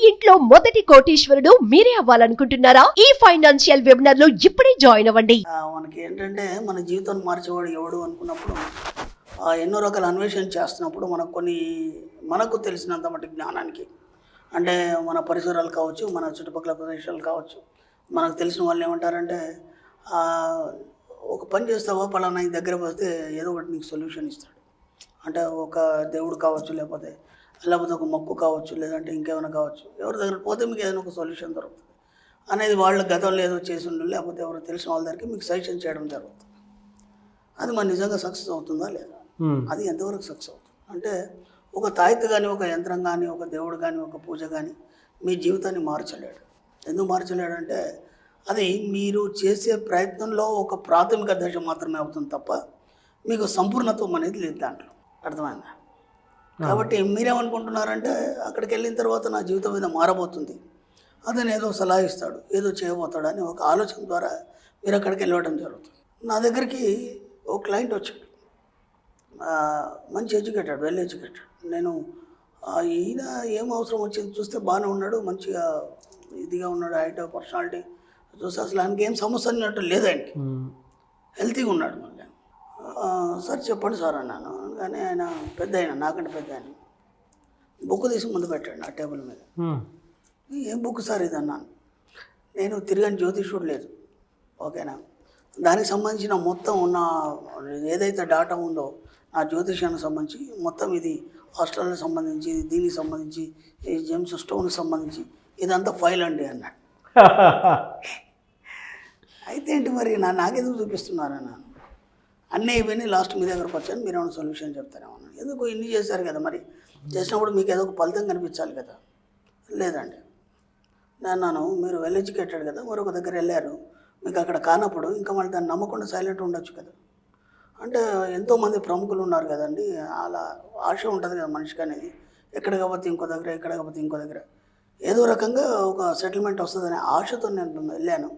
ఇంట్లో మొదటి కోటీశ్వరుడు మీరే అవ్వాలనుకుంటున్నారా? ఈ ఫైనాన్షియల్ వెబినార్ లో ఇప్పుడే జాయిన్ అవ్వండి. మనకి ఏంటంటే మన జీవితాన్ని మార్చేవాడు ఎవడు అనుకున్నప్పుడు ఎన్నో రకాల అన్వేషణ చేస్తున్నప్పుడు మనకు తెలిసినంత మట్టి జ్ఞానానికి అంటే మన పరిసరాలు కావచ్చు, మన చుట్టుపక్కల ప్రదేశాలు కావచ్చు, మనకు తెలిసిన వాళ్ళు ఏమంటారంటే ఒక పని చేస్తావా పలానా ఈ దగ్గర పోతే ఏదో ఒకటి నీకు సొల్యూషన్ ఇస్తాడు. అంటే ఒక దేవుడు కావచ్చు, లేకపోతే ఒక మొక్కు కావచ్చు, లేదంటే ఇంకేమైనా కావచ్చు, ఎవరి దగ్గర పోతే మీకు ఏదైనా ఒక సొల్యూషన్ దొరుకుతుంది అనేది వాళ్ళ గతంలో ఏదో చేసి ఉండాలి, లేకపోతే ఎవరు తెలిసిన వాళ్ళ దగ్గరికి మీకు సజెషన్ చేయడం జరుగుతుంది. అది మన నిజంగా సక్సెస్ అవుతుందా లేదా, అది ఎంతవరకు సక్సెస్ అవుతుంది అంటే ఒక తాయితు కానీ, ఒక యంత్రం కానీ, ఒక దేవుడు కానీ, ఒక పూజ కానీ మీ జీవితాన్ని మార్చలేడు. ఎందుకు మార్చలేడంటే అది మీరు చేసే ప్రయత్నంలో ఒక ప్రాథమిక దశ మాత్రమే అవుతుంది తప్ప మీకు సంపూర్ణత్వం అనేది లేదు దాంట్లో. అర్థమైందా? కాబట్టి మీరేమనుకుంటున్నారంటే అక్కడికి వెళ్ళిన తర్వాత నా జీవితం మీద మారబోతుంది, అతను ఏదో సలహా ఇస్తాడు, ఏదో చేయబోతాడు అని ఒక ఆలోచన ద్వారా మీరు అక్కడికి వెళ్ళడం జరుగుతుంది. నా దగ్గరికి ఒక క్లయింట్ వచ్చాడు, మంచి ఎడ్యుకేటెడ్, వెల్ ఎడ్యుకేటెడ్. నేను ఈయన ఏం అవసరం వచ్చింది చూస్తే బాగానే ఉన్నాడు, మంచిగా ఇదిగా ఉన్నాడు, హైట్ పర్సనాలిటీ చూస్తే అసలు ఆయనకి ఏం సమస్య అన్నట్టు లేదు, ఆయనకి హెల్తీగా ఉన్నాడు. మళ్ళీ సార్ చెప్పండి సార్ అన్నాను. కానీ ఆయన పెద్ద ఆయన, నాకంటే పెద్ద ఆయన, బుక్ తీసి ముందు పెట్టాడు నా టేబుల్ మీద. ఏం బుక్ సార్ ఇది అన్నాను. నేను తిరగని జ్యోతిషుడు లేదు, ఓకేనా, దానికి సంబంధించిన మొత్తం ఉన్న ఏదైతే డాటా ఉందో నా జ్యోతిషానికి సంబంధించి మొత్తం ఇది హాస్టల్కి సంబంధించి, దీనికి సంబంధించి, ఈ జెమ్స్ స్టోన్కి సంబంధించి ఇదంతా ఫైల్ అండి అన్నాడు. అయితే ఏంటి మరి నాకెందుకు చూపిస్తున్నారన్నాను. అన్నీ అయిపోయినాయి, లాస్ట్ మీ దగ్గరకు వచ్చాను, మీరు ఏమైనా సొల్యూషన్ చెప్తారేమో. ఎందుకు ఇన్ని చేశారు కదా, మరి చేసినప్పుడు మీకు ఏదో ఒక ఫలితం కనిపించాలి కదా. లేదండి నేను మీరు వెల్ ఎడ్యుకేటెడ్ కదా, మరొక దగ్గర వెళ్ళారు, మీకు అక్కడ కానప్పుడు ఇంకా మళ్ళీ దాన్ని నమ్మకుండా సైలెంట్ ఉండొచ్చు కదా. అంటే ఎంతోమంది ప్రముఖులు ఉన్నారు కదండి, అలా ఆశ ఉంటుంది కదా మనిషికి అనేది, ఎక్కడ కాకపోతే ఇంకో దగ్గర, ఎక్కడ కాకపోతే ఇంకో దగ్గర ఏదో రకంగా ఒక సెటిల్మెంట్ వస్తుందనే ఆశతో నేను వెళ్ళాను.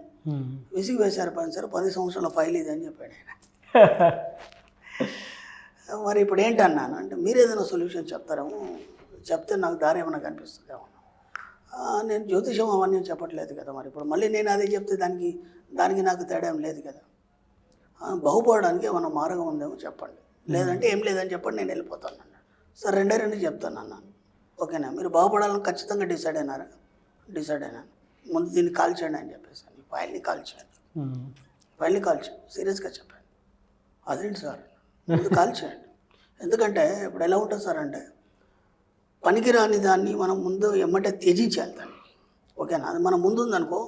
విసిగి వేశారు పని సార్, 10 సంవత్సరాల ఫైల్ ఇది అని చెప్పాడు ఆయన. మరి ఇప్పుడు ఏంటన్నాను అంటే మీరు ఏదైనా సొల్యూషన్ చెప్తారేమో, చెప్తే నాకు దారి ఏమైనా కనిపిస్తుందేమో. నేను జ్యోతిషం అవన్నీ చెప్పట్లేదు కదా, మరి ఇప్పుడు మళ్ళీ నేను అదే చెప్తే దానికి నాకు తేడా ఏం లేదు కదా. బాగుపడడానికి ఏమైనా మార్గం ఉందేమో చెప్పండి, లేదంటే ఏం లేదని చెప్పండి, నేను వెళ్ళిపోతాను అన్నాడు. సార్ రెండే చెప్తాను అన్నాను. ఓకేనా, మీరు బాగుపడాలని ఖచ్చితంగా డిసైడ్ అయినారా? డిసైడ్ అయినాను. ముందు దీన్ని కాల్ చేయండి అని చెప్పేసి, ఫైల్ని కాల్ చేయండి, ఫైల్ని కాల్ చేయండి, సీరియస్గా చెప్పాను. అదేంటి సార్, ముందు కాల్ చేయండి. ఎందుకంటే ఇప్పుడు ఎలా ఉంటుంది సార్ అంటే పనికిరాని దాన్ని మనం ముందు ఎమ్మటే త్యజించాలి దాన్ని, ఓకేనా. అది మన ముందు ఉందనుకో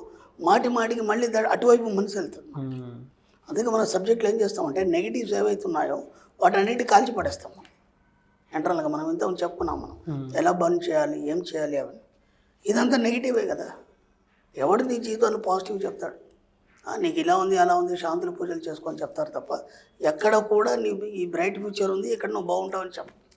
మాటికి మళ్ళీ అటువైపు మనసు వెళ్తుంది. అందుకే మన సబ్జెక్టులు ఏం చేస్తామంటే నెగిటివ్స్ ఏవైతున్నాయో వాటన్నిటి కాల్చి పడేస్తాం. ఎంటర్నల్గా మనం ఇంత చెప్పుకున్నాం, మనం ఎలా బంద్ చేయాలి, ఏం చేయాలి అవన్నీ. ఇదంతా నెగిటివే కదా. ఎవడు నీ జీవితాన్ని పాజిటివ్ చెప్తాడు? నీకు ఇలా ఉంది, అలా ఉంది, శాంతులు పూజలు చేసుకొని చెప్తారు తప్ప ఎక్కడ కూడా నీ ఈ బ్రైట్ ఫ్యూచర్ ఉంది, ఇక్కడ నువ్వు బాగుంటావని చెప్పు.